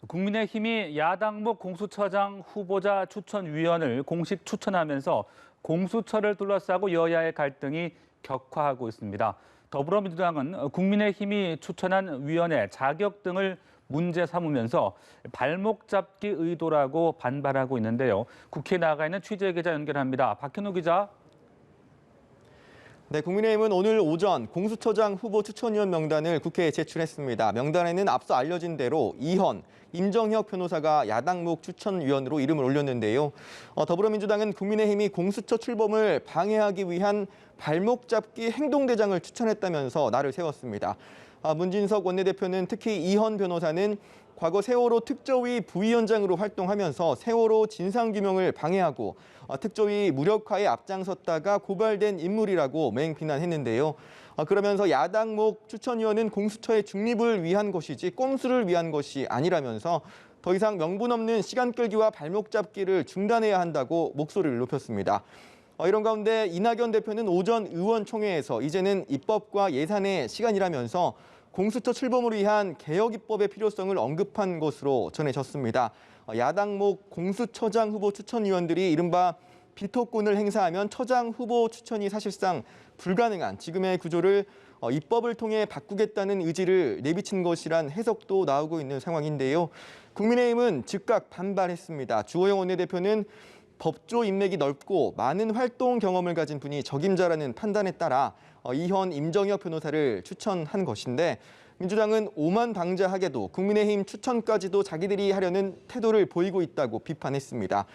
국민의힘이 야당목 공수처장 후보자 추천위원을 공식 추천하면서 공수처를 둘러싸고 여야의 갈등이 격화하고 있습니다. 더불어민주당은 국민의힘이 추천한 위원의 자격 등을 문제 삼으면서 발목 잡기 의도라고 반발하고 있는데요. 국회에 나가 있는 취재기자 연결합니다. 박현우 기자. 네, 국민의힘은 오늘 오전 공수처장 후보 추천위원 명단을 국회에 제출했습니다. 명단에는 앞서 알려진 대로 이현, 임정혁 변호사가 야당목 추천위원으로 이름을 올렸는데요. 더불어민주당은 국민의힘이 공수처 출범을 방해하기 위한 발목 잡기 행동대장을 추천했다면서 날을 세웠습니다. 문진석 원내대표는 특히 이현 변호사는 과거 세월호 특조위 부위원장으로 활동하면서 세월호 진상규명을 방해하고 특조위 무력화에 앞장섰다가 고발된 인물이라고 맹비난했는데요. 그러면서 야당목 추천위원은 공수처의 중립을 위한 것이지 꼼수를 위한 것이 아니라면서 더 이상 명분 없는 시간 끌기와 발목 잡기를 중단해야 한다고 목소리를 높였습니다. 이런 가운데 이낙연 대표는 오전 의원총회에서 이제는 입법과 예산의 시간이라면서 공수처 출범을 위한 개혁 입법의 필요성을 언급한 것으로 전해졌습니다. 야당목 공수처장 후보 추천위원들이 이른바 비토권을 행사하면 처장 후보 추천이 사실상 불가능한 지금의 구조를 입법을 통해 바꾸겠다는 의지를 내비친 것이란 해석도 나오고 있는 상황인데요. 국민의힘은 즉각 반발했습니다. 주호영 원내대표는 법조 인맥이 넓고 많은 활동 경험을 가진 분이 적임자라는 판단에 따라 이현, 임정혁 변호사를 추천한 것인데 민주당은 오만방자하게도 국민의힘 추천까지도 자기들이 하려는 태도를 보이고 있다고 비판했습니다.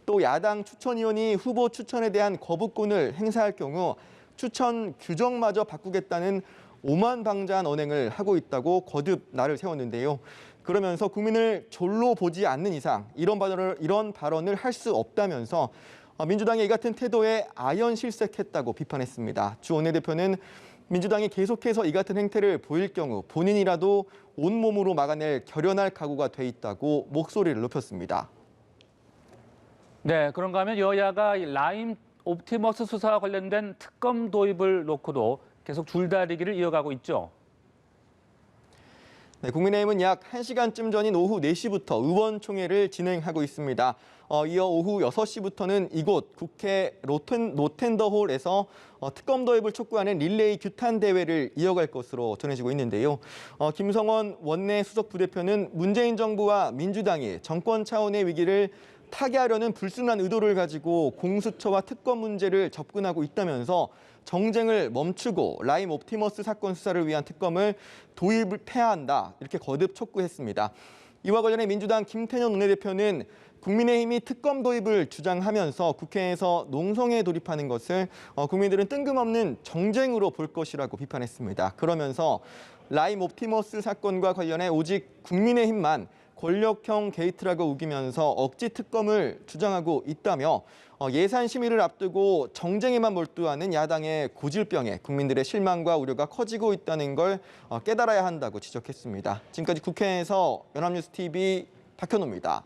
또 야당 추천위원이 후보 추천에 대한 거부권을 행사할 경우 추천 규정마저 바꾸겠다는 오만방자한 언행을 하고 있다고 거듭 날을 세웠는데요. 그러면서 국민을 졸로 보지 않는 이상 이런 발언을 할 수 없다면서 민주당의 이 같은 태도에 아연실색했다고 비판했습니다. 주 원내대표는 민주당이 계속해서 이 같은 행태를 보일 경우 본인이라도 온몸으로 막아낼 결연할 각오가 돼 있다고 목소리를 높였습니다. 네, 그런가 하면 여야가 라임 옵티머스 수사와 관련된 특검 도입을 놓고도 계속 줄다리기를 이어가고 있죠. 네, 국민의힘은 약 1시간쯤 전인 오후 4시부터 의원총회를 진행하고 있습니다. 이어 오후 6시부터는 이곳 국회 로텐더홀에서 특검 도입을 촉구하는 릴레이 규탄 대회를 이어갈 것으로 전해지고 있는데요. 김성원 원내 수석 부대표는 문재인 정부와 민주당이 정권 차원의 위기를 타개하려는 불순한 의도를 가지고 공수처와 특검 문제를 접근하고 있다면서 정쟁을 멈추고 라임 옵티머스 사건 수사를 위한 특검을 도입해야 한다 이렇게 거듭 촉구했습니다. 이와 관련해 민주당 김태년 원내대표는 국민의힘이 특검 도입을 주장하면서 국회에서 농성에 돌입하는 것을 국민들은 뜬금없는 정쟁으로 볼 것이라고 비판했습니다. 그러면서 라임 옵티머스 사건과 관련해 오직 국민의힘만 권력형 게이트라고 우기면서 억지 특검을 주장하고 있다며 예산 심의를 앞두고 정쟁에만 몰두하는 야당의 고질병에 국민들의 실망과 우려가 커지고 있다는 걸 깨달아야 한다고 지적했습니다. 지금까지 국회에서 연합뉴스 TV 박현우입니다.